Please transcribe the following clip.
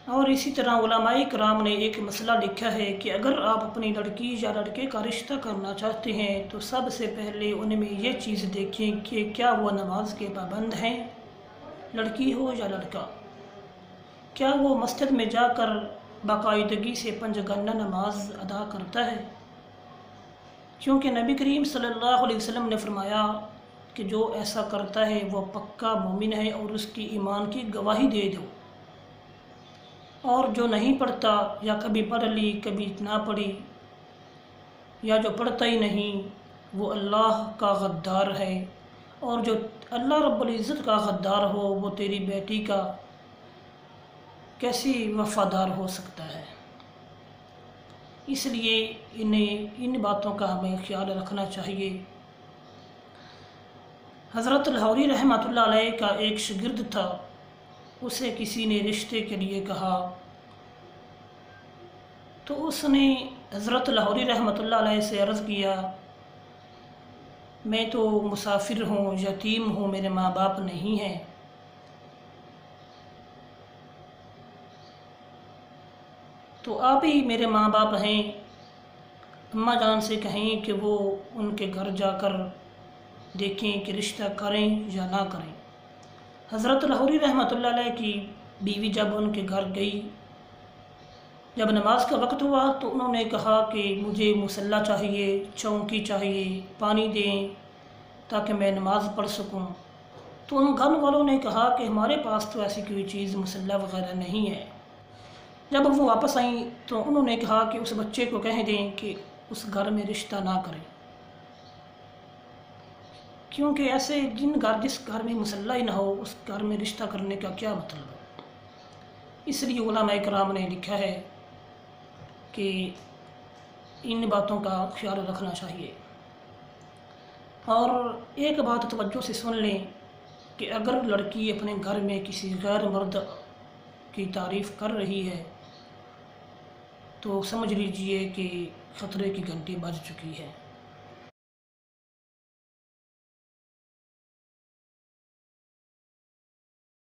اور اسی طرح علماء کرام نے ایک مسئلہ لکھا ہے کہ اگر آپ اپنی لڑکی یا لڑکے کا رشتہ کرنا چاہتے ہیں تو سب سے پہلے ان میں یہ چیز دیکھیں کہ کیا وہ نماز کے پابند ہیں، لڑکی ہو یا لڑکا، کیا وہ مسجد میں جا کر باقاعدگی سے 5 گھنٹہ نماز ادا کرتا ہے، کیونکہ نبی کریم صلی اللہ علیہ وسلم نے فرمایا کہ جو ایسا کرتا ہے وہ پکا مومن ہے اور اس کی ایمان کی گواہی دے دو، اور جو نہیں پڑھتا یا کبھی پڑھ لی کبھی نہ پڑھی یا جو پڑھتا ہی نہیں وہ اللہ کا غدار ہے، اور جو اللہ رب العزت کا غدار ہو وہ تیری بیٹی کا کیسی وفادار ہو سکتا ہے۔ اس لیے ان باتوں کا ہمیں خیال رکھنا چاہیے۔ حضرت لاہوری رحمۃ اللہ علیہ کا ایک شاگرد تھا، اسے کسی نے رشتے کے لیے کہا تو اس نے حضرت لاہوری رحمۃ اللہ علیہ سے عرض کیا، میں تو مسافر ہوں، یتیم ہوں، میرے ماں باپ نہیں ہیں، تو آپ ہی میرے ماں باپ ہیں، اماں جان سے کہیں کہ وہ ان کے گھر جا کر دیکھیں کہ رشتہ کریں یا نہ کریں۔ حضرت لاہوری رحمۃ اللہ علیہ کی بیوی جب ان کے گھر گئی، جب نماز کا وقت ہوا تو انہوں نے کہا کہ مجھے مصلی چاہیے، چوکی چاہیے، پانی دیں تاکہ میں نماز پڑھ سکوں۔ تو ان گھر والوں نے کہا کہ ہمارے پاس تو ایسی کوئی چیز مصلی وغیرہ نہیں ہے۔ جب وہ واپس آئیں تو انہوں نے کہا کہ اس بچے کو کہہ دیں کہ اس گھر میں رشتہ نہ کریں، کیونکہ ایسے جس گھر میں مصلی ہی نہ ہو اس گھر میں رشتہ کرنے کا کیا مطلب ہے۔ اس لیے علماء کرام نے لکھا ہے کہ ان باتوں کا خیال رکھنا چاہیے۔ اور ایک بات توجہ سے سن لیں کہ اگر لڑکی اپنے گھر میں کسی غیر مرد کی تعریف کر رہی ہے تو سمجھ لیجئے کہ خطرے کی گھنٹی بج چکی ہے۔